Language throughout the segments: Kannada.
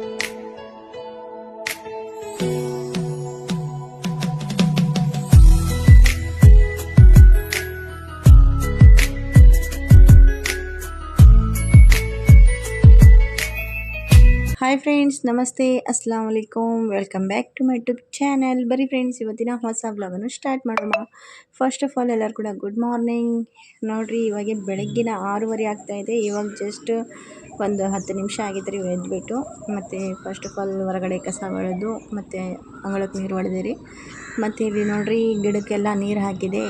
ಹಾಯ್ ಫ್ರೆಂಡ್ಸ್, ನಮಸ್ತೆ, ಅಸ್ಸಲಾಮ್ ವಲೈಕುಮ್. Welcome back to my YouTube channel. ಬರೀ ಫ್ರೆಂಡ್ಸ್, ಇವತ್ತಿನ ಹೊಸ ವ್ಲಾಗನ್ನು ಸ್ಟಾರ್ಟ್ ಮಾಡೋಣ. ಫಸ್ಟ್ ಆಫ್ ಆಲ್ ಎಲ್ಲರೂ ಕೂಡ ಗುಡ್ ಮಾರ್ನಿಂಗ್. ನೋಡಿರಿ, ಇವಾಗ ಬೆಳಗ್ಗಿನ 6:30 ಆಗ್ತಾಯಿದೆ. ಇವಾಗ ಜಸ್ಟ್ ಒಂದು 10 ನಿಮಿಷ ಆಗಿತ್ತು ರೀ ಎದ್ದುಬಿಟ್ಟು. ಮತ್ತು ಫಸ್ಟ್ ಆಫ್ ಆಲ್ ಹೊರಗಡೆ ಕಸ ಹೊಡೆದು ಮತ್ತು ಅಂಗಳಕ್ಕೆ ನೀರು ಹೊಡೆದಿರಿ. ಮತ್ತು ಇಲ್ಲಿ ನೋಡಿರಿ, ಗಿಡಕ್ಕೆಲ್ಲ ನೀರು ಹಾಕಿದೆ.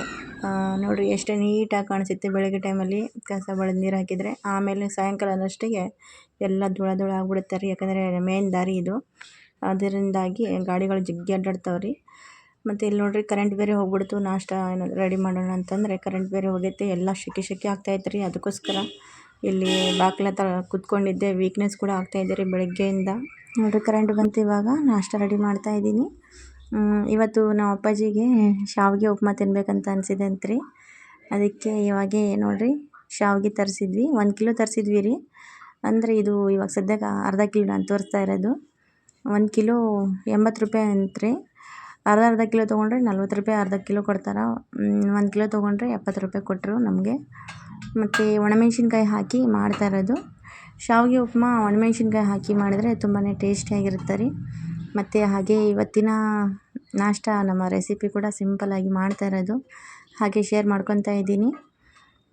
ನೋಡಿರಿ ಎಷ್ಟು ನೀಟಾಗಿ ಕಾಣಿಸುತ್ತೆ ಬೆಳಗ್ಗೆ ಟೈಮಲ್ಲಿ ಕಸ ಬೆಳೆದು ನೀರು ಹಾಕಿದರೆ. ಆಮೇಲೆ ಸಾಯಂಕಾಲ ಅನ್ನೋಷ್ಟಿಗೆ ಎಲ್ಲ ಧೂಳ ಆಗ್ಬಿಡುತ್ತೆ ರೀ, ಯಾಕಂದರೆ ಮೇನ್ ದಾರಿ ಇದು. ಅದರಿಂದಾಗಿ ಗಾಡಿಗಳು ಜಗ್ಗಿ ಅಡ್ಡಾಡ್ತಾವೆ ರೀ. ಮತ್ತು ಇಲ್ಲಿ ನೋಡಿರಿ, ಕರೆಂಟ್ ಬೇರೆ ಹೋಗ್ಬಿಡ್ತು. ನಾಷ್ಟ ಏನಾದರೂ ರೆಡಿ ಮಾಡೋಣ ಅಂತಂದರೆ ಕರೆಂಟ್ ಬೇರೆ ಹೋಗೈತೆ. ಎಲ್ಲ ಶೆಕೆ ಆಗ್ತಾಯಿತ್ತು ರೀ. ಅದಕ್ಕೋಸ್ಕರ ಇಲ್ಲಿ ಬಾಗಿಲ ಹತ್ರ ಕುತ್ಕೊಂಡಿದ್ದೆ. ವೀಕ್ನೆಸ್ ಕೂಡ ಆಗ್ತಾಯಿದೆ ರೀ ಬೆಳಗ್ಗೆಯಿಂದ. ನೋಡಿರಿ, ಕರೆಂಟ್ ಬಂತು. ಇವಾಗ ನಾಷ್ಟ ರೆಡಿ ಮಾಡ್ತಾಯಿದ್ದೀನಿ. ಇವತ್ತು ನಮ್ಮ ಅಪ್ಪಾಜಿಗೆ ಶಾವಿಗೆ ಉಪ್ಮಾ ತಿನ್ಬೇಕಂತ ಅನಿಸಿದೆ ಅಂತ್ರಿ. ಅದಕ್ಕೆ ಇವಾಗೆ ನೋಡಿರಿ ಶಾವಿಗೆ ತರಿಸಿದ್ವಿ. 1 ಕಿಲೋ ತರಿಸಿದ್ವಿ ರೀ. ಅಂದರೆ ಇದು ಇವಾಗ ಸದ್ಯಕ್ಕೆ ಅರ್ಧ ಕಿಲೋ ನಾನು ತೋರಿಸ್ತಾ ಇರೋದು. 1 ಕಿಲೋ 80 ರೂಪಾಯಿ ಅಂತ್ರಿ. ಅರ್ಧ ಕಿಲೋ ತೊಗೊಂಡ್ರೆ 40 ರೂಪಾಯಿ ಅರ್ಧ ಕಿಲೋ ಕೊಡ್ತಾರೆ. 1 ಕಿಲೋ ತೊಗೊಂಡ್ರೆ 70 ರೂಪಾಯಿ ಕೊಟ್ಟರು ನಮಗೆ. ಮತ್ತು ಒಣಮೆಣ್ಸಿನ್ಕಾಯಿ ಹಾಕಿ ಮಾಡ್ತಾ ಇರೋದು ಶಾವಿಗೆ ಉಪ್ಮಾ. ಒಣಮೆಣ್ಸಿನ್ಕಾಯಿ ಹಾಕಿ ಮಾಡಿದರೆ ತುಂಬಾ ಟೇಸ್ಟಿಯಾಗಿರುತ್ತೆ ರೀ. ಮತ್ತು ಹಾಗೆ ಇವತ್ತಿನ ನಾಷ್ಟ ನಮ್ಮ ರೆಸಿಪಿ ಕೂಡ ಸಿಂಪಲ್ಲಾಗಿ ಮಾಡ್ತಾ ಇರೋದು, ಹಾಗೆ ಶೇರ್ ಮಾಡ್ಕೊತಾ ಇದ್ದೀನಿ.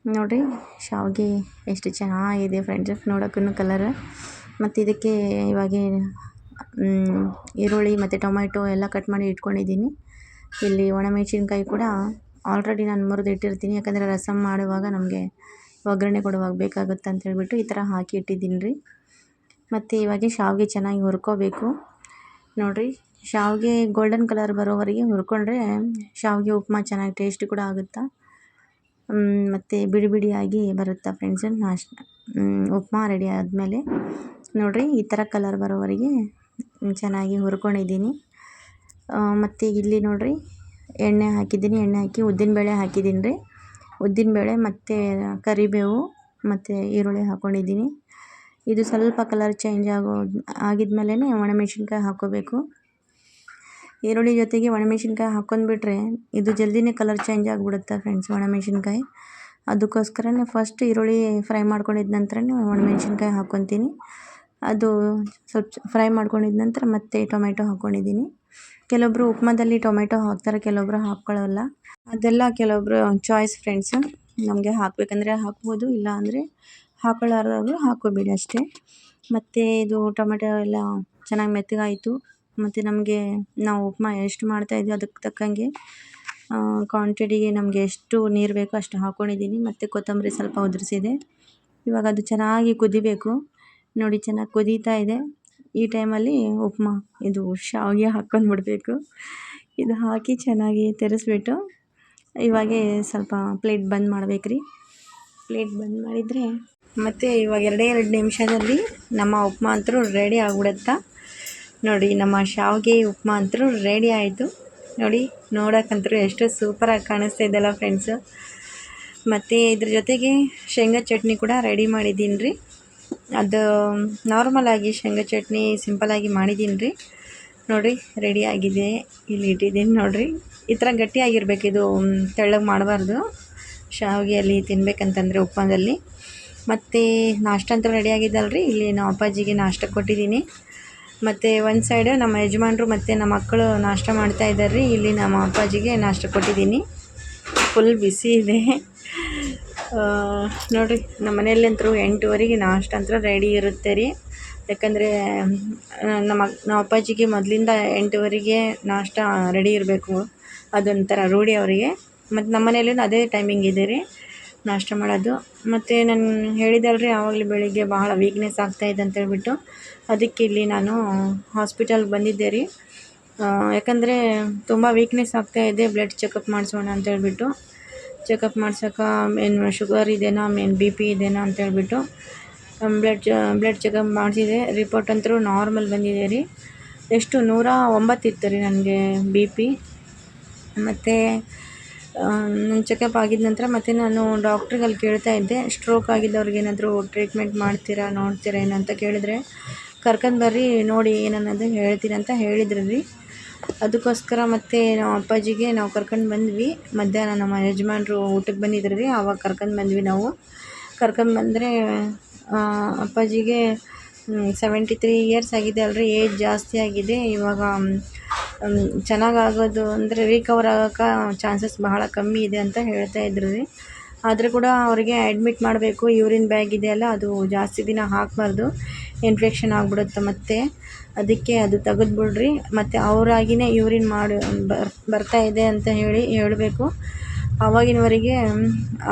ನೋಡಿರಿ, ಶಾವಿಗೆ ಎಷ್ಟು ಚೆನ್ನಾಗಿದೆ ಫ್ರೆಂಡ್ಸ್, ನೋಡೋಕ್ಕೂ ಕಲರ್. ಮತ್ತು ಇದಕ್ಕೆ ಇವಾಗ ಈರುಳ್ಳಿ ಮತ್ತು ಟೊಮೆಟೊ ಎಲ್ಲ ಕಟ್ ಮಾಡಿ ಇಟ್ಕೊಂಡಿದ್ದೀನಿ. ಇಲ್ಲಿ ಒಣಮೆಣ್ಸಿನ್ಕಾಯಿ ಕೂಡ ಆಲ್ರೆಡಿ ನಾನು ಮುರಿದು ಇಟ್ಟಿರ್ತೀನಿ, ಯಾಕಂದರೆ ರಸಮ್ ಮಾಡುವಾಗ ನಮಗೆ ಒಗ್ಗರಣೆ ಕೊಡುವಾಗ ಬೇಕಾಗುತ್ತೆ ಅಂತ ಹೇಳ್ಬಿಟ್ಟು ಈ ಥರ ಹಾಕಿ ಇಟ್ಟಿದ್ದೀನಿ ರೀ. ಮತ್ತು ಇವಾಗ ಶಾವಿಗೆ ಚೆನ್ನಾಗಿ ಹುರ್ಕೋಬೇಕು. ನೋಡಿರಿ, ಶಾವಿಗೆ ಗೋಲ್ಡನ್ ಕಲರ್ ಬರೋವರೆಗೆ ಹುರ್ಕೊಂಡ್ರೆ ಶಾವಿಗೆ ಉಪ್ಮಾ ಚೆನ್ನಾಗಿ ಟೇಸ್ಟ್ ಕೂಡ ಆಗುತ್ತೆ. ಮತ್ತು ಬಿಡಿಯಾಗಿ ಬರುತ್ತೆ ಫ್ರೆಂಡ್ಸ್. ಉಪ್ಮಾ ರೆಡಿ ಆದಮೇಲೆ ನೋಡಿರಿ, ಈ ಥರ ಕಲರ್ ಬರೋವರೆಗೆ ಚೆನ್ನಾಗಿ ಹುರ್ಕೊಂಡಿದ್ದೀನಿ. ಮತ್ತು ಇಲ್ಲಿ ನೋಡಿರಿ, ಎಣ್ಣೆ ಹಾಕಿದ್ದೀನಿ. ಎಣ್ಣೆ ಹಾಕಿ ಉದ್ದಿನಬೇಳೆ ಹಾಕಿದ್ದೀನಿ ರೀ. ಉದ್ದಿನಬೇಳೆ ಮತ್ತು ಕರಿಬೇವು ಮತ್ತು ಈರುಳ್ಳಿ ಹಾಕ್ಕೊಂಡಿದ್ದೀನಿ. ಇದು ಸ್ವಲ್ಪ ಕಲರ್ ಚೇಂಜ್ ಆಗಿದ್ಮೇಲೆ ಒಣಮೆಣ್ಸಿನ್ಕಾಯಿ ಹಾಕ್ಕೋಬೇಕು. ಈರುಳ್ಳಿ ಜೊತೆಗೆ ಒಣಮೆಣ್ಸಿನ್ಕಾಯಿ ಹಾಕ್ಕೊಂಡ್ಬಿಟ್ರೆ ಇದು ಜಲ್ದಿನೇ ಕಲರ್ ಚೇಂಜ್ ಆಗಿಬಿಡುತ್ತೆ ಫ್ರೆಂಡ್ಸ್, ಒಣಮೆಣ್ಸಿನ್ಕಾಯಿ. ಅದಕ್ಕೋಸ್ಕರನೇ ಫಸ್ಟ್ ಈರುಳ್ಳಿ ಫ್ರೈ ಮಾಡ್ಕೊಂಡಿದ್ದ ನಂತರನೇ ಒಣಮೆಣ್ಸಿನ್ಕಾಯಿ ಹಾಕ್ಕೊತೀನಿ. ಅದು ಸ್ವಲ್ಪ ಫ್ರೈ ಮಾಡ್ಕೊಂಡಿದ್ದ ನಂತರ ಮತ್ತೆ ಟೊಮೆಟೊ ಹಾಕ್ಕೊಂಡಿದ್ದೀನಿ. ಕೆಲವೊಬ್ಬರು ಉಪ್ಮಾದಲ್ಲಿ ಟೊಮೆಟೊ ಹಾಕ್ತಾರೆ, ಕೆಲವೊಬ್ಬರು ಹಾಕ್ಕೊಳ್ಳಲ್ಲ. ಅದೆಲ್ಲ ಕೆಲವೊಬ್ಬರು ಚಾಯ್ಸ್ ಫ್ರೆಂಡ್ಸು. ನಮಗೆ ಹಾಕಬೇಕಂದ್ರೆ ಹಾಕ್ಬೋದು, ಇಲ್ಲ ಅಂದರೆ ಹಾಕ್ಕೊಳ್ಳೋರು ಹಾಕ್ಕೋಬೇಡಿ ಅಷ್ಟೇ. ಮತ್ತು ಇದು ಟೊಮೆಟೊ ಎಲ್ಲ ಚೆನ್ನಾಗಿ ಮೆತ್ತಗಾಯಿತು. ಮತ್ತು ನಾವು ಉಪ್ಮಾ ಎಷ್ಟು ಮಾಡ್ತಾಯಿದ್ವಿ ಅದಕ್ಕೆ ತಕ್ಕಂಗೆ ಕ್ವಾಂಟಿಟಿಗೆ ನಮಗೆ ಎಷ್ಟು ನೀರು ಬೇಕೋ ಅಷ್ಟು ಹಾಕ್ಕೊಂಡಿದ್ದೀನಿ. ಮತ್ತು ಕೊತ್ತಂಬರಿ ಸ್ವಲ್ಪ ಉದುರಿಸಿದೆ. ಇವಾಗ ಅದು ಚೆನ್ನಾಗಿ ಕುದಿಬೇಕು. ನೋಡಿ, ಚೆನ್ನಾಗಿ ಕುದೀತಾ ಇದೆ. ಈ ಟೈಮಲ್ಲಿ ಉಪ್ಮಾ ಇದು ಶಾವಿಗೆ ಹಾಕ್ಕೊಂಡ್ಬಿಡ್ಬೇಕು. ಇದು ಹಾಕಿ ಚೆನ್ನಾಗಿ ತೆರೆಸ್ಬಿಟ್ಟು ಇವಾಗ ಸ್ವಲ್ಪ ಪ್ಲೇಟ್ ಬಂದ್ ಮಾಡ್ಬೇಕು ರೀ. ಪ್ಲೇಟ್ ಬಂದ್ ಮಾಡಿದರೆ ಮತ್ತು ಇವಾಗ 2 ನಿಮಿಷದಲ್ಲಿ ನಮ್ಮ ಉಪ್ಮಾ ಅಂತೂ ರೆಡಿ ಆಗ್ಬಿಡುತ್ತಾ. ನೋಡಿ, ನಮ್ಮ ಶಾವಿಗೆ ಉಪ್ಮಾ ಅಂತೂ ರೆಡಿ ಆಯಿತು. ನೋಡಿ, ನೋಡೋಕ್ಕಂತೂ ಎಷ್ಟು ಸೂಪರಾಗಿ ಕಾಣಿಸ್ತಾ ಇದೆಯಲ್ಲ ಫ್ರೆಂಡ್ಸು. ಮತ್ತು ಇದ್ರ ಜೊತೆಗೆ ಶೇಂಗಾ ಚಟ್ನಿ ಕೂಡ ರೆಡಿ ಮಾಡಿದ್ದೀನಿ ರೀ. ಅದು ನಾರ್ಮಲಾಗಿ ಶೇಂಗಾ ಚಟ್ನಿ ಸಿಂಪಲ್ಲಾಗಿ ಮಾಡಿದ್ದೀನಿ ರೀ. ನೋಡಿರಿ, ರೆಡಿಯಾಗಿದೆ. ಇಲ್ಲಿ ಇಟ್ಟಿದ್ದೀನಿ ನೋಡಿರಿ. ಈ ಥರ ಗಟ್ಟಿಯಾಗಿರ್ಬೇಕು, ಇದು ತೆಳ್ಳಗೆ ಮಾಡಬಾರ್ದು ಶಾವಿಗೆಯಲ್ಲಿ ತಿನ್ಬೇಕಂತಂದರೆ ಉಪ್ಮಾದಲ್ಲಿ. ಮತ್ತು ನಾಷ್ಟ ಅಂತೂ ರೆಡಿಯಾಗಿದ್ದಲ್ರಿ. ಇಲ್ಲಿ ನಮ್ಮ ಅಪ್ಪಾಜಿಗೆ ನಾಷ್ಟ ಕೊಟ್ಟಿದ್ದೀನಿ. ಮತ್ತು ಒಂದು ಸೈಡು ನಮ್ಮ ಯಜಮಾನ್ರು ಮತ್ತು ನಮ್ಮ ಮಕ್ಕಳು ನಾಷ್ಟ ಮಾಡ್ತಾಯಿದ್ದಾರೆ ರೀ. ಇಲ್ಲಿ ನಮ್ಮ ಅಪ್ಪಾಜಿಗೆ ನಾಷ್ಟ ಕೊಟ್ಟಿದ್ದೀನಿ. ಫುಲ್ ಬಿಸಿ ಇದೆ. ನೋಡಿರಿ, ನಮ್ಮ ಮನೆಯಲ್ಲಂತೂ 8:00ವರೆಗೆ ನಾಷ್ಟ ಅಂತೂ ರೆಡಿ ಇರುತ್ತೆ ರೀ. ಯಾಕಂದರೆ ನಮ್ಮ ಅಪ್ಪಾಜಿಗೆ ಮೊದಲಿಂದ 8:00ವರೆಗೆ ನಾಷ್ಟ ರೆಡಿ ಇರಬೇಕು, ಅದೊಂಥರ ರೂಢಿ ಅವರಿಗೆ. ಮತ್ತು ನಮ್ಮ ಮನೆಯಲ್ಲೂ ಅದೇ ಟೈಮಿಂಗ್ ಇದೆ ರೀ ನಾಷ್ಟ ಮಾಡೋದು. ಮತ್ತು ನಾನು ಹೇಳಿದಲ್ರಿ ಆವಾಗಲೇ ಬೆಳಿಗ್ಗೆ ಭಾಳ ವೀಕ್ನೆಸ್ ಆಗ್ತಾಯಿದೆ ಅಂತೇಳ್ಬಿಟ್ಟು, ಅದಕ್ಕೆ ಇಲ್ಲಿ ನಾನು ಹಾಸ್ಪಿಟಲ್ಗೆ ಬಂದಿದ್ದೆ ರೀ. ಯಾಕಂದರೆ ತುಂಬ ವೀಕ್ನೆಸ್ ಆಗ್ತಾಯಿದೆ. ಬ್ಲಡ್ ಚೆಕಪ್ ಮಾಡಿಸೋಣ ಅಂತೇಳ್ಬಿಟ್ಟು ಚೆಕಪ್ ಮಾಡ್ಸೋಕೆ ಏನು ಶುಗರ್ ಇದೆನಾ, ಏನು BP ಇದೆನಾ ಅಂತೇಳ್ಬಿಟ್ಟು ಬ್ಲಡ್ ಚೆಕಪ್ ಮಾಡಿಸಿದೆ. ರಿಪೋರ್ಟ್ ಅಂತೂ ನಾರ್ಮಲ್ ಬಂದಿದೆ ರೀ. ಎಷ್ಟು 109 ಇತ್ತು ರೀ ನನಗೆ BP. ಮತ್ತು ನನ್ನ ಚೆಕಪ್ ಆಗಿದ ನಂತರ ಮತ್ತು ನಾನು ಡಾಕ್ಟ್ರಿಗೆ ಅಲ್ಲಿ ಕೇಳ್ತಾ ಇದ್ದೆ, ಸ್ಟ್ರೋಕ್ ಆಗಿದ್ದವ್ರಿಗೆ ಏನಾದರೂ ಟ್ರೀಟ್ಮೆಂಟ್ ಮಾಡ್ತೀರಾ, ನೋಡ್ತೀರಾ ಏನಂತ ಕೇಳಿದರೆ, ಕರ್ಕೊಂಡು ಬರ್ರಿ ನೋಡಿ ಏನನ್ನೋದು ಹೇಳ್ತೀನಿ ಅಂತ ಹೇಳಿದ್ರು ರೀ. ಅದಕ್ಕೋಸ್ಕರ ಮತ್ತು ನಾವು ಅಪ್ಪಾಜಿಗೆ ನಾವು ಕರ್ಕೊಂಡು ಬಂದ್ವಿ. ಮಧ್ಯಾಹ್ನ ನಮ್ಮ ಯಜಮಾನ್ರು ಊಟಕ್ಕೆ ಬಂದಿದ್ರು ರೀ, ಆವಾಗ ಕರ್ಕೊಂಡು ಬಂದ್ವಿ ನಾವು. ಕರ್ಕೊಂಡ್ಬಂದರೆ ಅಪ್ಪಾಜಿಗೆ 73 ಇಯರ್ಸ್ ಆಗಿದೆ ಅಲ್ರಿ, ಏಜ್ ಜಾಸ್ತಿ ಆಗಿದೆ. ಇವಾಗ ಚೆನ್ನಾಗಾಗೋದು ಅಂದರೆ ರಿಕವರ್ ಆಗೋಕ್ಕೆ ಚಾನ್ಸಸ್ ಬಹಳ ಕಮ್ಮಿ ಇದೆ ಅಂತ ಹೇಳ್ತಾ ಇದ್ರು ರೀ. ಆದರೂ ಕೂಡ ಅವರಿಗೆ ಅಡ್ಮಿಟ್ ಮಾಡಬೇಕು. ಯೂರಿನ್ ಬ್ಯಾಗ್ ಇದೆಯಲ್ಲ, ಅದು ಜಾಸ್ತಿ ದಿನ ಹಾಕಬಾರ್ದು, ಇನ್ಫೆಕ್ಷನ್ ಆಗಿಬಿಡುತ್ತೆ ಮತ್ತೆ. ಅದಕ್ಕೆ ಅದು ತೆಗೆದ್ಬಿಡ್ರಿ, ಮತ್ತು ಅವರಾಗಿಯೇ ಯೂರಿನ್ ಬರ್ತಾ ಇದೆ ಅಂತ ಹೇಳಬೇಕು. ಆವಾಗಿನವರೆಗೆ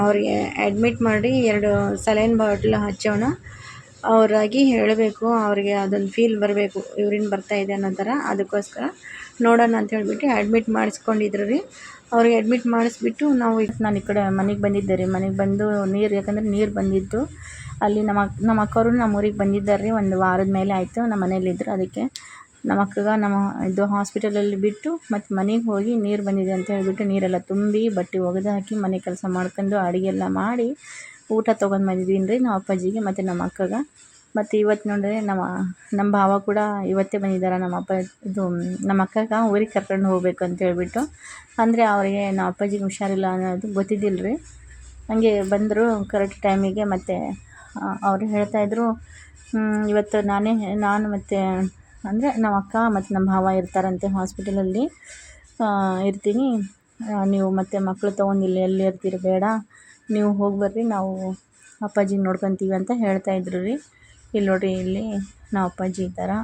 ಅವ್ರಿಗೆ ಅಡ್ಮಿಟ್ ಮಾಡಿ 2 ಸಲೈನ್ ಬಾಟ್ಲ್ ಹಚ್ಚೋಣ. ಅವರಾಗಿ ಹೇಳಬೇಕು, ಅವ್ರಿಗೆ ಅದೊಂದು ಫೀಲ್ ಬರಬೇಕು, ಯೂರಿನ್ ಬರ್ತಾ ಇದೆ ಅನ್ನೋ ಥರ. ಅದಕ್ಕೋಸ್ಕರ ನೋಡೋಣ ಅಂತ ಹೇಳಿಬಿಟ್ಟು ಅಡ್ಮಿಟ್ ಮಾಡಿಸ್ಕೊಂಡಿದ್ರು ರೀ. ಅವ್ರಿಗೆ ಅಡ್ಮಿಟ್ ಮಾಡಿಸ್ಬಿಟ್ಟು ನಾನು ಈ ಕಡೆ ಮನೆಗೆ ಬಂದಿದ್ದೆ ರೀ. ಮನೆಗೆ ಬಂದು ಯಾಕಂದರೆ ನೀರು ಬಂದಿತ್ತು ಅಲ್ಲಿ. ನಮ್ಮ ಅಕ್ಕವರು ನಮ್ಮ ಊರಿಗೆ ಬಂದಿದ್ದಾರೆ ರೀ. 1 ವಾರದ ಮೇಲೆ ಆಯಿತು ನಮ್ಮ ಮನೇಲಿದ್ದರು. ಅದಕ್ಕೆ ನಮ್ಮ ಅಕ್ಕಗೆ ಇದು ಹಾಸ್ಪಿಟಲಲ್ಲಿ ಬಿಟ್ಟು ಮತ್ತು ಮನೆಗೆ ಹೋಗಿ ನೀರು ಬಂದಿದೆ ಅಂತ ಹೇಳಿಬಿಟ್ಟು ನೀರೆಲ್ಲ ತುಂಬಿ ಬಟ್ಟೆ ಒಗೆದು ಹಾಕಿ ಮನೆ ಕೆಲಸ ಮಾಡ್ಕೊಂಡು ಅಡುಗೆ ಎಲ್ಲ ಮಾಡಿ ಊಟ ತೊಗೊಂಡು ಬಂದಿದ್ದೀನಿ ರೀ ನಮ್ಮ ಅಪ್ಪಾಜಿಗೆ ಮತ್ತು ನಮ್ಮ ಅಕ್ಕಗೆ. ಮತ್ತು ಇವತ್ತು ನೋಡಿದ್ರೆ ನಮ್ಮ ಭಾವ ಕೂಡ ಇವತ್ತೇ ಬಂದಿದ್ದಾರೆ. ನಮ್ಮ ಅಕ್ಕಗೆ ಊರಿಗೆ ಕರ್ಕೊಂಡು ಹೋಗ್ಬೇಕು ಅಂತ ಹೇಳ್ಬಿಟ್ಟು. ಅಂದರೆ ಅವರಿಗೆ ನಮ್ಮ ಅಪ್ಪಾಜಿಗೆ ಹುಷಾರಿಲ್ಲ ಅನ್ನೋದು ಗೊತ್ತಿದ್ದಿಲ್ಲ ರೀ. ಹಂಗೆ ಬಂದರು ಕರೆಕ್ಟ್ ಟೈಮಿಗೆ. ಮತ್ತು ಅವರು ಹೇಳ್ತಾಯಿದ್ರು, ಇವತ್ತು ನಾನು ಮತ್ತು ಅಂದರೆ ನಮ್ಮ ಅಕ್ಕ ಮತ್ತು ನಮ್ಮ ಭಾವ ಇರ್ತಾರಂತೆ ಹಾಸ್ಪಿಟಲಲ್ಲಿ, ಇರ್ತೀನಿ, ನೀವು ಮತ್ತು ಮಕ್ಕಳು ತೊಗೊಂಡು ಎಲ್ಲಿ ಇರ್ತೀರಿ, ಬೇಡ ನೀವು ಹೋಗಿ ಬರ್ರಿ, ನಾವು ಅಪ್ಪಾಜಿಗೆ ನೋಡ್ಕೊತೀವಿ ಅಂತ ಹೇಳ್ತಾಯಿದ್ರು ರೀ. ಇಲ್ಲಿ ನೋಡಿರಿ, ಇಲ್ಲಿ ನಮ್ಮ ಅಪ್ಪಾಜಿ ಇದ್ದಾರೆ.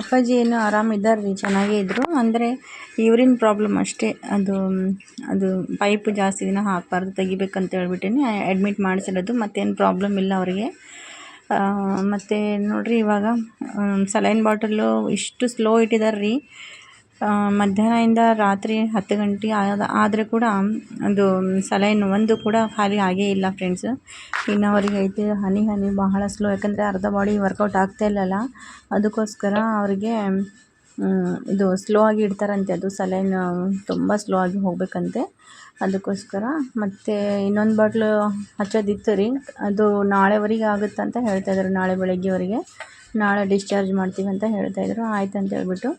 ಅಪ್ಪಾಜಿ ಏನು ಆರಾಮಿದ್ದಾರೆ ರೀ, ಚೆನ್ನಾಗೇ ಇದ್ದರು. ಅಂದರೆ ಯೂರಿನ್ ಪ್ರಾಬ್ಲಮ್ ಅಷ್ಟೇ. ಅದು ಪೈಪು ಜಾಸ್ತಿ ದಿನ ಹಾಕಬಾರ್ದು, ತೆಗಿಬೇಕಂತ ಹೇಳ್ಬಿಟ್ಟೇ ಅಡ್ಮಿಟ್ ಮಾಡಿಸಿರೋದು. ಮತ್ತೇನು ಪ್ರಾಬ್ಲಮ್ ಇಲ್ಲ ಅವರಿಗೆ. ಮತ್ತು ನೋಡಿರಿ, ಇವಾಗ ಸಲೈನ್ ಬಾಟಲು ಇಷ್ಟು ಸ್ಲೋ ಇಟ್ಟಿದ್ದಾರೆ ರೀ. ಮಧ್ಯಾಹ್ನದಿಂದ ರಾತ್ರಿ 10 ಗಂಟೆ ಆದರೆ ಕೂಡ ಅದು ಸಲೈನ್ ಒಂದು ಕೂಡ ಖಾಲಿ ಆಗೇ ಇಲ್ಲ ಫ್ರೆಂಡ್ಸ್. ಇನ್ನು ಅವರಿಗೆ ಐತೆ ಹನಿ ಬಹಳ ಸ್ಲೋ, ಯಾಕಂದರೆ ಅರ್ಧ ಬಾಡಿ ವರ್ಕೌಟ್ ಆಗ್ತಾಯಿಲ್ಲಲ್ಲ, ಅದಕ್ಕೋಸ್ಕರ ಅವರಿಗೆ ಇದು ಸ್ಲೋ ಆಗಿ ಇಡ್ತಾರಂತೆ. ಅದು ಸಲೈನ್ ತುಂಬ ಸ್ಲೋ ಆಗಿ ಹೋಗಬೇಕಂತೆ, ಅದಕ್ಕೋಸ್ಕರ. ಮತ್ತು ಇನ್ನೊಂದು ಬಾಟ್ಲು ಹಚ್ಚೋದಿತ್ತು ರೀ, ಅದು ನಾಳೆವರೆಗೆ ಆಗುತ್ತೆ ಅಂತ ಹೇಳ್ತಾಯಿದ್ರು. ನಾಳೆ ಬೆಳಗ್ಗೆವರೆಗೆ, ನಾಳೆ ಡಿಸ್ಚಾರ್ಜ್ ಮಾಡ್ತೀವಿ ಅಂತ ಹೇಳ್ತಾಯಿದ್ರು. ಆಯ್ತು ಅಂತ ಹೇಳ್ಬಿಟ್ಟು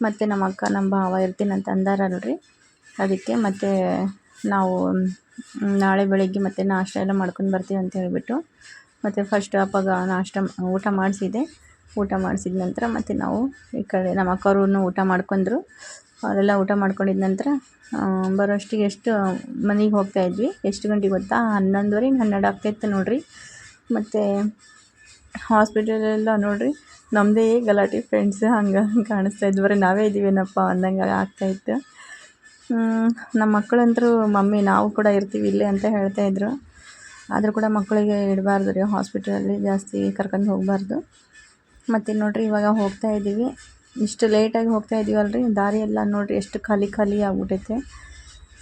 ಮತ್ತು ನಮ್ಮ ಅಕ್ಕ ನಮ್ಮ ಭಾವ ಇರ್ತೀನಿ ಅಂತ ಅಂದಾರಲ್ರಿ. ಅದಕ್ಕೆ ಮತ್ತು ನಾವು ನಾಳೆ ಬೆಳಗ್ಗೆ ನಾಷ್ಟ ಎಲ್ಲ ಮಾಡ್ಕೊಂಡು ಬರ್ತೀವಿ ಅಂತ ಹೇಳಿಬಿಟ್ಟು ಮತ್ತು ಫಸ್ಟ್ ಅಪ್ಪಗೆ ಊಟ ಮಾಡಿಸಿದೆ. ಊಟ ಮಾಡಿಸಿದ ನಂತರ ಮತ್ತು ನಾವು ಈ ಕಡೆ ನಮ್ಮ ಅಕ್ಕವ್ರೂ ಊಟ ಮಾಡ್ಕೊಂಡ್ರು. ಅವರೆಲ್ಲ ಊಟ ಮಾಡ್ಕೊಂಡಿದ ನಂತರ ಬರೋಷ್ಟಿಗೆ ಮನೆಗೆ ಹೋಗ್ತಾಯಿದ್ವಿ. ಎಷ್ಟು ಗಂಟೆಗೆ ಗೊತ್ತಾ? 11:30 12 ಆಗ್ತಾಯಿತ್ತು ನೋಡಿರಿ. ಮತ್ತು ಹಾಸ್ಪಿಟಲೆಲ್ಲ ನೋಡಿರಿ ನಮ್ಮದೇ ಗಲಾಟೆ ಫ್ರೆಂಡ್ಸ್, ಹಂಗೆ ಕಾಣಿಸ್ತಾ ಇದ್ದು. ಬರೀ ನಾವೇ ಇದ್ದೀವೇನಪ್ಪ ಅಂದಂಗೆ ಆಗ್ತಾಯಿತ್ತು. ನಮ್ಮ ಮಕ್ಕಳಂತರೂ ಮಮ್ಮಿ ನಾವು ಕೂಡ ಇರ್ತೀವಿ ಇಲ್ಲೇ ಅಂತ ಹೇಳ್ತಾಯಿದ್ರು. ಆದರೂ ಕೂಡ ಮಕ್ಕಳಿಗೆ ಇಡಬಾರ್ದು ರೀ ಹಾಸ್ಪಿಟಲಲ್ಲಿ, ಜಾಸ್ತಿ ಕರ್ಕೊಂಡು ಹೋಗಬಾರ್ದು. ಮತ್ತು ನೋಡಿರಿ, ಇವಾಗ ಹೋಗ್ತಾ ಇದ್ದೀವಿ. ಇಷ್ಟು ಲೇಟಾಗಿ ಹೋಗ್ತಾ ಇದ್ದೀವಲ್ರಿ, ದಾರಿ ಎಲ್ಲ ನೋಡಿರಿ ಎಷ್ಟು ಖಾಲಿ ಆಗ್ಬಿಟ್ಟೈತೆ.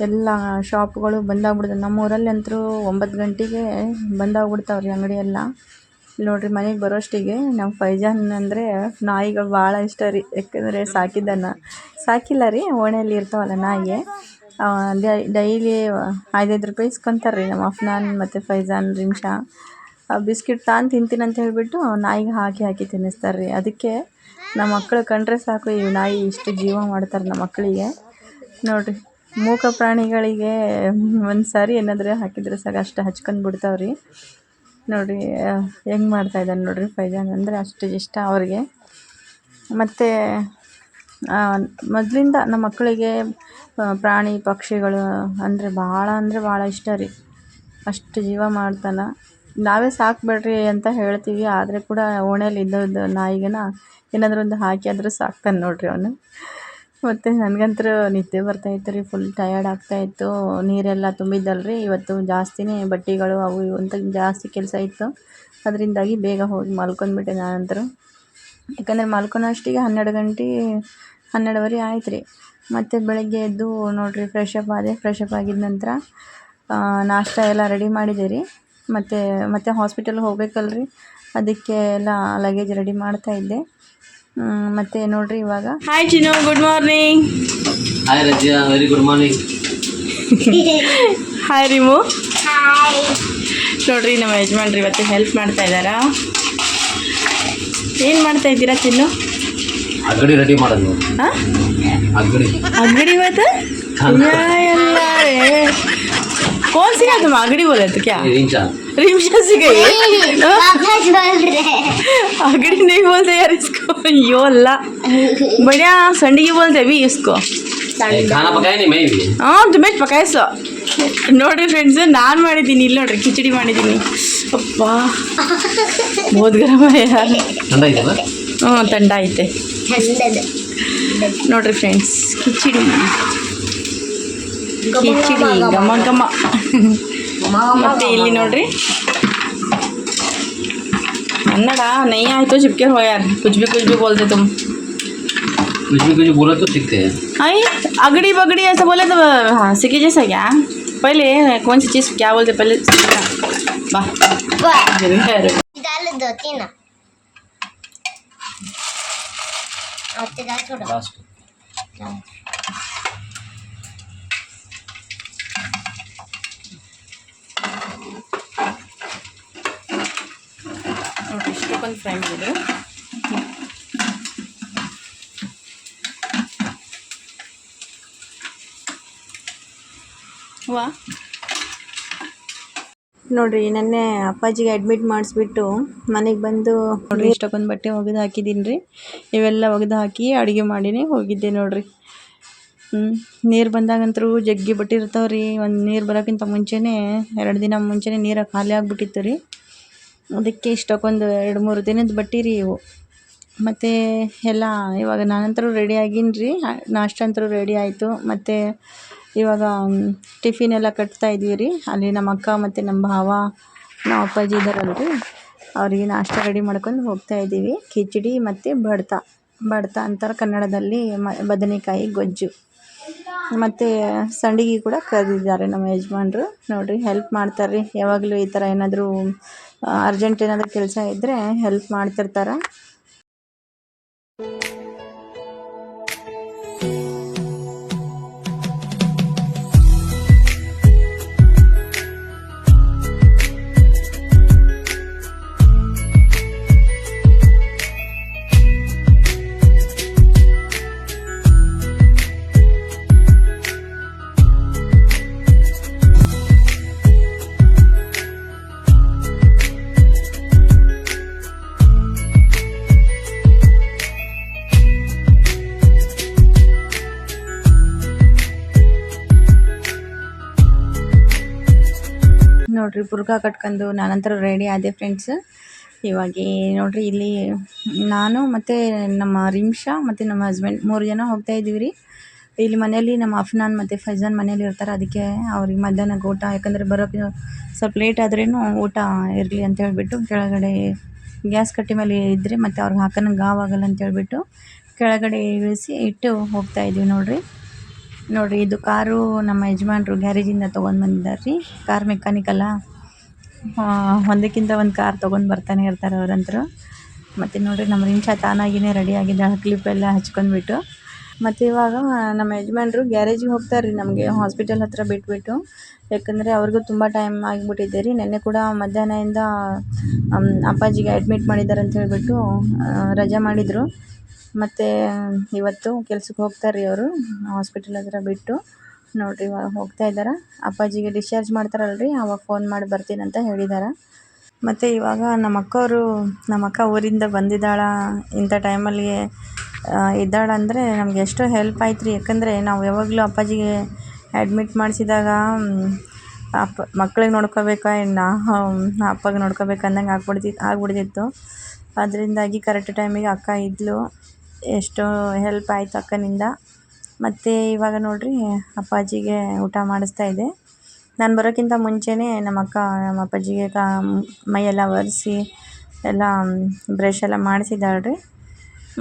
ಎಲ್ಲ ಶಾಪ್ಗಳು ಬಂದಾಗ್ಬಿಡ್ತವೆ. ನಮ್ಮ ಊರಲ್ಲಿ ಅಂತೂ 9 ಗಂಟೆಗೆ ಬಂದಾಗ್ಬಿಡ್ತಾವೆ ರೀ ಅಂಗಡಿ ಎಲ್ಲ. ನೋಡಿರಿ, ಮನೆಗೆ ಬರೋಷ್ಟಿಗೆ ನಮ್ಮ ಫೈಜಾನ್ ಅಂದರೆ ನಾಯಿಗಳು ಭಾಳ ಇಷ್ಟ ರೀ. ಯಾಕಂದರೆ ಸಾಕಿಲ್ಲ ರೀ, ಓಣೆಯಲ್ಲಿ ಇರ್ತಾವಲ್ಲ ನಾಯಿ. ಡೈಲಿ 5 ರೂಪಾಯಿ ಇಸ್ಕೊತಾರೆ ರೀ ನಮ್ಮ ಅಫ್ನಾನ್ ಮತ್ತು ಫೈಜಾನ್, ರಿಮ್ಶಾ. ಬಿಸ್ಕಿಟ್ ತಿಂತೀನಿ ಅಂತ ಹೇಳಿಬಿಟ್ಟು ನಾಯಿಗೆ ಹಾಕಿ ತಿನ್ನಿಸ್ತಾರೆ ರೀ. ಅದಕ್ಕೆ ನಮ್ಮ ಮಕ್ಕಳು ಕಂಡ್ರೆ ಸಾಕು, ಈ ನಾಯಿ ಇಷ್ಟು ಜೀವ ಮಾಡ್ತಾರೆ ನಮ್ಮ ಮಕ್ಕಳಿಗೆ. ನೋಡಿರಿ, ಮೂಕ ಪ್ರಾಣಿಗಳಿಗೆ ಒಂದು ಸಾರಿ ಏನಾದರೂ ಹಾಕಿದರೆ ಸಾಕು, ಅಷ್ಟು ಹಚ್ಕೊಂಡು ಬಿಡ್ತಾವೆ ರೀ. ನೋಡಿರಿ ಹೆಂಗೆ ಮಾಡ್ತಾಯಿದ್ದಾನೆ ನೋಡಿರಿ ಫೈಜಾನ್, ಅಂದರೆ ಅಷ್ಟು ಇಷ್ಟ ಅವ್ರಿಗೆ. ಮತ್ತು ಮೊದಲಿಂದ ನಮ್ಮ ಮಕ್ಕಳಿಗೆ ಪ್ರಾಣಿ ಪಕ್ಷಿಗಳು ಅಂದರೆ ಭಾಳ ಇಷ್ಟ ರೀ. ಅಷ್ಟು ಜೀವ ಮಾಡ್ತಾನೆ. ನಾವೇ ಸಾಕಬೇಡ್ರಿ ಅಂತ ಹೇಳ್ತೀವಿ, ಆದರೆ ಕೂಡ ಓಣೆಯಲ್ಲಿ ಇದ್ದದ್ದು ನಾಯಿಗೆನ ಏನಾದರೂ ಒಂದು ಹಾಕಿ ಆದರೂ ಸಾಕ್ತಾನೆ ನೋಡಿರಿ ಅವನು. ಮತ್ತು ನನಗಂತೂ ನಿದ್ದೆ ಬರ್ತಾಯಿತ್ತು ರೀ, ಫುಲ್ ಟಯರ್ಡ್ ಆಗ್ತಾಯಿತ್ತು. ನೀರೆಲ್ಲ ತುಂಬಿದ್ದಲ್ರಿ ಇವತ್ತು, ಜಾಸ್ತಿನೇ ಬಟ್ಟೆಗಳು ಅವು ಇವು ಅಂತ ಜಾಸ್ತಿ ಕೆಲಸ ಇತ್ತು. ಅದರಿಂದಾಗಿ ಬೇಗ ಹೋಗಿ ಮಲ್ಕೊಂಡ್ಬಿಟ್ಟೆ ನಾನಂತರೂ. ಯಾಕಂದರೆ ಮಲ್ಕೊಳೋ ಅಷ್ಟಿಗೆ 12 ಗಂಟೆ 12:30 ಆಯ್ತು ರೀ. ಮತ್ತು ಬೆಳಗ್ಗೆ ಎದ್ದು ನೋಡಿರಿ ಫ್ರೆಶ್ ಅಪ್ ಆಗಿದ ನಂತರ ನಾಷ್ಟ ಎಲ್ಲ ರೆಡಿ ಮಾಡಿದೆ ರೀ. ಮತ್ತು ಹಾಸ್ಪಿಟಲ್ಗೆ ಹೋಗ್ಬೇಕಲ್ರಿ, ಅದಕ್ಕೆ ಎಲ್ಲ ಲಗೇಜ್ ರೆಡಿ ಮಾಡ್ತಾಯಿದ್ದೆ. ಮತ್ತು ನೋಡಿರಿ ಇವಾಗ. Hi Chinnu, good morning. Hi Razia, very good morning. Hi Rimu. ನೋಡಿರಿ, ನಮ್ಮ ಯಜಮಾನ್ರು ಇವತ್ತು ಹೆಲ್ಪ್ ಮಾಡ್ತಾ ಇದ್ದಾರಾ. ಏನು ಮಾಡ್ತಾ ಇದ್ದೀರಾ ಚಿನ್ನು? ಅಗಡಿ ರೆಡಿ ಮಾಡೋದು. ಹಾಂ, ಅಗಡಿ अगड़ी बात है अल्लाह रे, कौन सी तुम अगड़ी बोले तो क्या ರಿಂಚಾ रिमशा से गई? अगड़ी नहीं बोलते यार इसको, यो अल्लाह, बढ़िया संडगी बोलते अभी इसको. ಖಾನಾ ಪಕಾಯ ನೀ ಮೈ भी ಹಾಂ ತುಂಬ ಪಕಾಯಿಸು ನೋಡಿರಿ ಫ್ರೆಂಡ್ಸ್, ನಾನು ಮಾಡಿದ್ದೀನಿ. ಇಲ್ಲಿ ನೋಡ್ರಿ ಕಿಚಡಿ ಮಾಡಿದ್ದೀನಿ. ಅಪ್ಪ ಬಹುತ್ ಗರಮ ಯಾರು. ठंडा ಇದೆಯಲ್ಲ? ಹ್ಞೂ ತಂಡ ಐತೆ ನೋಡ್ರಿ ಫ್ರೆಂಡ್ಸ್. ಕಿಚಡಿ ಘಮ ಘಮ. ಮತ್ತೆ ಇಲ್ಲಿ ನೋಡ್ರಿ ಕನ್ನಡ ನೈ ಆಯಿತು ಚಿಪ್ಕೆ ಹೋ ಯಾರ್, ಕುಚ್ भी बोलते तुम. कुछ बोला तो सीखते हैं. आई अगड़ी बगड़ी ऐसा बोले तो हाँ सीखे जैसा क्या? पहले कौन सी चीज़ क्या बोलते पहले सीखना. वाह डाल दो तीन और दाल छोड़ो. लास्ट ನೋಡಿರಿ ಇಷ್ಟಕ್ಕೊಂದು ಫ್ರೈ ಮಾಡಿದ್ರು. ವಾ ನೋಡಿರಿ, ನೆನ್ನೆ ಅಪ್ಪಾಜಿಗೆ ಅಡ್ಮಿಟ್ ಮಾಡಿಸ್ಬಿಟ್ಟು ಮನೆಗೆ ಬಂದು ನೋಡಿರಿ ಇಷ್ಟಕ್ಕೊಂದು ಬಟ್ಟೆ ಒಗೆದು ಹಾಕಿದ್ದೀನಿ ರೀ. ಇವೆಲ್ಲ ಒಗೆದು ಹಾಕಿ ಅಡುಗೆ ಮಾಡಿನೇ ಹೋಗಿದ್ದೆ ನೋಡಿರಿ. ನೀರು ಬಂದಾಗಂತರೂ ಜಗ್ಗಿ ಬಟ್ಟೆ ಇರ್ತಾವೆ ರೀ. ಒಂದು ನೀರು ಬರೋಕ್ಕಿಂತ ಮುಂಚೆನೇ 2 ದಿನ ಮುಂಚೆನೇ ನೀರು ಖಾಲಿ ಆಗಿಬಿಟ್ಟಿತ್ತು ರೀ. ಅದಕ್ಕೆ ಇಷ್ಟಕ್ಕೊಂದು 2-3 ದಿನದ ಬಟ್ಟೆ ರೀ ಇವು. ಮತ್ತು ಎಲ್ಲ ಇವಾಗ ನಾನಂತರೂ ರೆಡಿ ಆಗೀನಿ ರೀ. ನಾಷ್ಟ ಅಂತರೂ ರೆಡಿ ಆಯಿತು. ಮತ್ತು ಇವಾಗ ಟಿಫಿನ್ ಎಲ್ಲ ಕಟ್ತಾ ಇದ್ವಿ ರೀ. ಅಲ್ಲಿ ನಮ್ಮ ಅಕ್ಕ ಮತ್ತು ನಮ್ಮ ಭಾವ, ನಮ್ಮ ಅಪ್ಪಾಜಿ ಇದ್ದಾರಲ್ಲ ರೀ, ಅವರಿಗೆ ನಾಷ್ಟ ರೆಡಿ ಮಾಡ್ಕೊಂಡು ಹೋಗ್ತಾ ಇದ್ದೀವಿ. ಕಿಚಡಿ ಮತ್ತು ಬಡ್ತ ಅಂತಾರೆ ಕನ್ನಡದಲ್ಲಿ, ಬದನೆಕಾಯಿ ಗೊಜ್ಜು ಮತ್ತು ಸಂಡಿಗೆ ಕೂಡ ಕರೆದಿದ್ದಾರೆ ನಮ್ಮ ಯಜಮಾನ್ರು. ನೋಡಿರಿ ಹೆಲ್ಪ್ ಮಾಡ್ತಾರೆ ರೀ. ಯಾವಾಗಲೂ ಈ ಥರ ಏನಾದರೂ ಅರ್ಜೆಂಟ್ ಏನಾದರೂ ಕೆಲಸ ಇದ್ದರೆ ಹೆಲ್ಪ್ ಮಾಡ್ತಿರ್ತಾರೆ. ನೋಡಿರಿ ಬುರ್ಕ ಕಟ್ಕೊಂಡು ನಾನಂತರ ರೆಡಿ ಆದೆ ಫ್ರೆಂಡ್ಸ್. ಇವಾಗ ನೋಡಿರಿ ಇಲ್ಲಿ ನಾನು ಮತ್ತು ನಮ್ಮ ರಿಮ್ಶಾ ಮತ್ತು ನಮ್ಮ ಹಸ್ಬೆಂಡ್ 3 ಜನ ಹೋಗ್ತಾ ಇದ್ದೀವಿ ರೀ. ಇಲ್ಲಿ ಮನೇಲಿ ನಮ್ಮ ಅಫ್ನಾನ್ ಮತ್ತು ಫೈಜಾನ್ ಮನೇಲಿ ಇರ್ತಾರೆ. ಅದಕ್ಕೆ ಅವ್ರಿಗೆ ಮಧ್ಯಾಹ್ನಕ್ಕೆ ಊಟ, ಯಾಕಂದರೆ ಬರೋಕ್ಕೆ ಸ್ವಲ್ಪ ಲೇಟ್ ಆದ್ರೂ ಊಟ ಇರಲಿ ಅಂತ ಹೇಳಿಬಿಟ್ಟು ಕೆಳಗಡೆ ಗ್ಯಾಸ್ ಕಟ್ಟೆ ಮೇಲೆ ಇದ್ದರೆ ಮತ್ತು ಅವ್ರಿಗೆ ಹಾಕೋಣ ಗಾವಾಗಲ್ಲ ಅಂತ ಹೇಳ್ಬಿಟ್ಟು ಕೆಳಗಡೆ ಇಳಿಸಿ ಇಟ್ಟು ಹೋಗ್ತಾ ಇದ್ದೀವಿ ನೋಡಿರಿ. ಇದು ಕಾರು ನಮ್ಮ ಯಜಮಾನ್ರು ಗ್ಯಾರೇಜಿಂದ ತೊಗೊಂಡು ಬಂದಿದ್ದಾರೆ ರೀ. ಕಾರ್ ಮೆಕ್ಯಾನಿಕಲ್ಲ, ಒಂದಕ್ಕಿಂತ ಒಂದು ಕಾರ್ ತೊಗೊಂಡು ಬರ್ತಾನೆ ಇರ್ತಾರೆ ಅವರಂತರು. ಮತ್ತು ನೋಡಿರಿ ನಮ್ಮ ರಿಮ್ಶಾ ತಾನಾಗಿಯೇ ರೆಡಿಯಾಗಿದ್ದಾಳೆ, ಕ್ಲಿಪ್ಪೆಲ್ಲ ಹಚ್ಕೊಂಡ್ಬಿಟ್ಟು. ಮತ್ತು ಇವಾಗ ನಮ್ಮ ಯಜಮಾನ್ರು ಗ್ಯಾರೇಜಿಗೆ ಹೋಗ್ತಾರೆ ರೀ, ನಮಗೆ ಹಾಸ್ಪಿಟಲ್ ಹತ್ರ ಬಿಟ್ಬಿಟ್ಟು. ಯಾಕಂದರೆ ಅವ್ರಿಗೂ ತುಂಬ ಟೈಮ್ ಆಗಿಬಿಟ್ಟಿದೆ ರೀ. ನೆನ್ನೆ ಕೂಡ ಮಧ್ಯಾಹ್ನದಿಂದ ಅಪ್ಪಾಜಿಗೆ ಅಡ್ಮಿಟ್ ಮಾಡಿದ್ದಾರೆ ಅಂತ ಹೇಳಿಬಿಟ್ಟು ರಜೆ ಮಾಡಿದರು. ಮತ್ತು ಇವತ್ತು ಕೆಲ್ಸಕ್ಕೆ ಹೋಗ್ತಾರೆ ರೀ ಅವರು, ಹಾಸ್ಪಿಟಲ್ ಹತ್ರ ಬಿಟ್ಟು. ನೋಡಿರಿ ಇವಾಗ ಹೋಗ್ತಾ ಇದ್ದಾರೆ. ಅಪ್ಪಾಜಿಗೆ ಡಿಸ್ಚಾರ್ಜ್ ಮಾಡ್ತಾರಲ್ರಿ, ಆವಾಗ ಫೋನ್ ಮಾಡಿ ಬರ್ತೀನಿ ಅಂತ ಹೇಳಿದ್ದಾರೆ. ಮತ್ತು ಇವಾಗ ನಮ್ಮ ಅಕ್ಕ ಊರಿಂದ ಬಂದಿದ್ದಾಳ, ಇಂಥ ಟೈಮಲ್ಲಿ ಇದ್ದಾಳಂದರೆ ನಮಗೆ ಎಷ್ಟೋ ಹೆಲ್ಪ್ ಆಯ್ತು ರೀ. ಯಾಕಂದರೆ ನಾವು ಯಾವಾಗಲೂ ಅಪ್ಪಾಜಿಗೆ ಅಡ್ಮಿಟ್ ಮಾಡಿಸಿದಾಗ ಮಕ್ಳಿಗೆ ನೋಡ್ಕೋಬೇಕಾ ಅಪ್ಪಗೆ ನೋಡ್ಕೋಬೇಕು ಅಂದಂಗೆ ಆಗ್ಬಿಡ್ತಿತ್ತು. ಅದರಿಂದಾಗಿ ಕರೆಕ್ಟ್ ಟೈಮಿಗೆ ಅಕ್ಕ ಇದ್ಲು, ಎಷ್ಟೋ ಹೆಲ್ಪ್ ಆಯಿತು ಅಕ್ಕನಿಂದ. ಮತ್ತು ಇವಾಗ ನೋಡಿರಿ ಅಪ್ಪಾಜಿಗೆ ಊಟ ಮಾಡಿಸ್ತಾ ಇದೆ. ನಾನು ಬರೋಕ್ಕಿಂತ ಮುಂಚೆನೇ ನಮ್ಮ ಅಕ್ಕ ನಮ್ಮ ಅಪ್ಪಾಜಿಗೆ ಮೈಯೆಲ್ಲ ಒರೆಸಿ ಎಲ್ಲ ಬ್ರಷ್ ಎಲ್ಲ ಮಾಡಿಸಿದ್ದಾಳೆ ರೀ.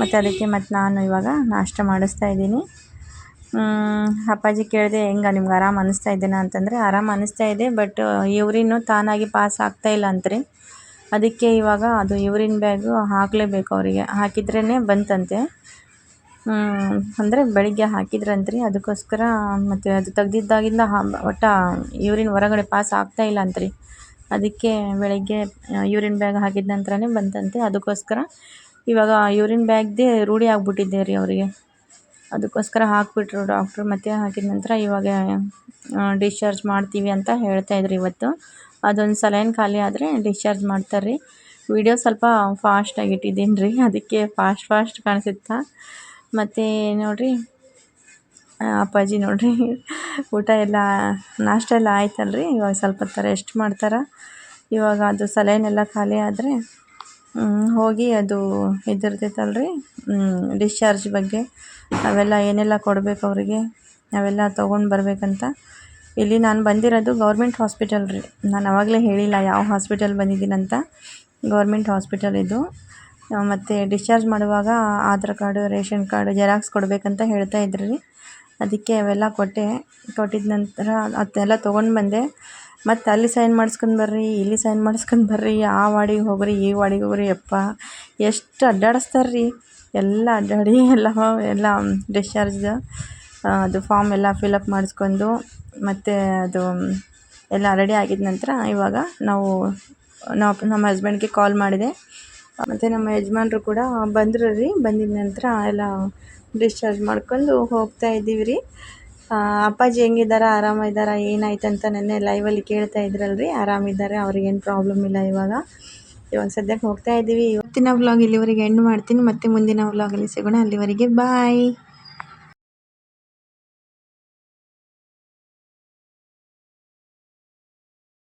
ಮತ್ತು ಅದಕ್ಕೆ ನಾನು ಇವಾಗ ನಾಷ್ಟ ಮಾಡಿಸ್ತಾ ಇದ್ದೀನಿ. ಅಪ್ಪಾಜಿ ಕೇಳಿದೆ, ಹೆಂಗೆ ನಿಮ್ಗೆ ಆರಾಮ ಅನ್ನಿಸ್ತಾ ಇದ್ದೇನಾ ಅಂತಂದರೆ, ಆರಾಮ ಅನ್ನಿಸ್ತಾ ಇದೆ, ಬಟ್ ಯೂರಿನ್ನು ತಾನಾಗಿ ಪಾಸ್ ಆಗ್ತಾಯಿಲ್ಲ ಅಂತ್ರಿ. ಅದಕ್ಕೆ ಇವಾಗ ಅದು ಯೂರಿನ್ ಬ್ಯಾಗು ಹಾಕಲೇಬೇಕು ಅವರಿಗೆ, ಹಾಕಿದ್ರೇ ಬಂತಂತೆ. ಅಂದರೆ ಬೆಳಿಗ್ಗೆ ಹಾಕಿದ್ರಂತ್ರಿ, ಅದಕ್ಕೋಸ್ಕರ. ಮತ್ತು ಅದು ತೆಗ್ದಿದ್ದಾಗಿಂದ ಒಟ್ಟು ಯೂರಿನ್ ಹೊರಗಡೆ ಪಾಸ್ ಆಗ್ತಾಯಿಲ್ಲ ಅಂತ್ರಿ. ಅದಕ್ಕೆ ಬೆಳಗ್ಗೆ ಯೂರಿನ್ ಬ್ಯಾಗ್ ಹಾಕಿದ ನಂತರನೇ ಬಂತಂತೆ. ಅದಕ್ಕೋಸ್ಕರ ಇವಾಗ ಯೂರಿನ್ ಬ್ಯಾಗ್ದೇ ರೂಢಿ ಆಗಿಬಿಟ್ಟಿದ್ದೆ ರೀ ಅವರಿಗೆ. ಅದಕ್ಕೋಸ್ಕರ ಹಾಕಿಬಿಟ್ರು ಡಾಕ್ಟ್ರು. ಮತ್ತೆ ಹಾಕಿದ ನಂತರ ಇವಾಗ ಡಿಸ್ಚಾರ್ಜ್ ಮಾಡ್ತೀವಿ ಅಂತ ಹೇಳ್ತಾಯಿದ್ರು ಇವತ್ತು. ಅದೊಂದು ಸಲೈನ್ ಖಾಲಿ ಆದರೆ ಡಿಸ್ಚಾರ್ಜ್ ಮಾಡ್ತಾರೆ ರೀ. ವಿಡಿಯೋ ಸ್ವಲ್ಪ ಫಾಸ್ಟಾಗಿ ಇಟ್ಟಿದ್ದೀನಿ ರೀ, ಅದಕ್ಕೆ ಫಾಸ್ಟ್ ಕಾಣಿಸುತ್ತಾ. ಮತ್ತು ನೋಡಿರಿ ಅಪ್ಪಾಜಿ ನೋಡಿರಿ ಊಟ ಎಲ್ಲ ನಾಷ್ಟ ಎಲ್ಲ ಆಯ್ತಲ್ರಿ. ಇವಾಗ ಸ್ವಲ್ಪ ಹೊತ್ತು ರೆಸ್ಟ್ ಮಾಡ್ತಾರೆ. ಇವಾಗ ಅದು ಸಲೈನ್ ಎಲ್ಲ ಖಾಲಿ ಆದರೆ ಹೋಗಿ ಅದು ಇದಿರ್ತೈತಲ್ರಿ ಡಿಸ್ಚಾರ್ಜ್ ಬಗ್ಗೆ ಅವೆಲ್ಲ ಏನೆಲ್ಲ ಕೊಡಬೇಕು ಅವರಿಗೆ ಅವೆಲ್ಲ ತೊಗೊಂಡು ಬರಬೇಕಂತ. ಇಲ್ಲಿ ನಾನು ಬಂದಿರೋದು ಗೌರ್ಮೆಂಟ್ ಹಾಸ್ಪಿಟಲ್ ರೀ. ನಾನು ಆವಾಗಲೇ ಹೇಳಿಲ್ಲ ಯಾವ ಹಾಸ್ಪಿಟಲ್ ಬಂದಿದ್ದೀನಂತ. ಗೌರ್ಮೆಂಟ್ ಹಾಸ್ಪಿಟಲ್ ಇದು. ಮತ್ತು ಡಿಸ್ಚಾರ್ಜ್ ಮಾಡುವಾಗ Aadhaar card, ration card xerox ಕೊಡಬೇಕಂತ ಹೇಳ್ತಾ ಇದ್ರು ರೀ. ಅದಕ್ಕೆ ಅವೆಲ್ಲ ಕೊಟ್ಟಿದ ನಂತರ ಅದನ್ನೆಲ್ಲ ತೊಗೊಂಡು ಬಂದೆ. ಮತ್ತು ಅಲ್ಲಿ ಸೈನ್ ಮಾಡಿಸ್ಕೊಂಡು ಬರ್ರಿ, ಇಲ್ಲಿ ಸೈನ್ ಮಾಡಿಸ್ಕೊಂಡು ಬರ್ರಿ, ಆ ವಾರ್ಡಿಗೆ ಹೋಗ್ರಿ, ಈ ವಾರ್ಡಿಗೆ ಹೋಗ್ರಿ. ಯಪ್ಪ ಎಷ್ಟು ಅಡ್ಡಾಡಿಸ್ತಾರೆ ರೀ. ಎಲ್ಲ ಅಡ್ಡಾಡಿ ಎಲ್ಲ ಡಿಸ್ಚಾರ್ಜ್ದು ಅದು ಫಾರ್ಮ್ ಎಲ್ಲ ಫಿಲಪ್ ಮಾಡಿಸ್ಕೊಂಡು ಮತ್ತು ಅದು ಎಲ್ಲ ರೆಡಿ ಆಗಿದ ನಂತರ ಇವಾಗ ನಮ್ಮ ಹಸ್ಬೆಂಡ್ಗೆ ಕಾಲ್ ಮಾಡಿದೆ. ಮತ್ತು ನಮ್ಮ ಯಜಮಾನ್ರು ಕೂಡ ಬಂದರು ರೀ. ಬಂದಿದ ನಂತರ ಎಲ್ಲ ಡಿಸ್ಚಾರ್ಜ್ ಮಾಡ್ಕೊಂಡು ಹೋಗ್ತಾ ಇದ್ದೀವಿ ರೀ. ಅಪ್ಪಾಜಿ ಹೆಂಗಿದ್ದಾರೆ, ಆರಾಮಿದ್ದಾರಾ, ಏನಾಯ್ತಂತ ನೆನ್ನೆ ಲೈವಲ್ಲಿ ಕೇಳ್ತಾ ಇದ್ರಲ್ರಿ. ಆರಾಮಿದ್ದಾರೆ, ಅವ್ರಿಗೇನು ಪ್ರಾಬ್ಲಮ್ ಇಲ್ಲ. ಇವಾಗ ಸದ್ಯಕ್ಕೆ ಹೋಗ್ತಾ ಇದ್ದೀವಿ. ಇವತ್ತಿನ ವ್ಲಾಗ್ ಇಲ್ಲಿವರೆಗೆ ಎಂಡ್ ಮಾಡ್ತೀನಿ. ಮತ್ತೆ ಮುಂದಿನ ವ್ಲಾಗಲ್ಲಿ ಸಿಗೋಣ. ಅಲ್ಲಿವರೆಗೆ ಬಾಯ್.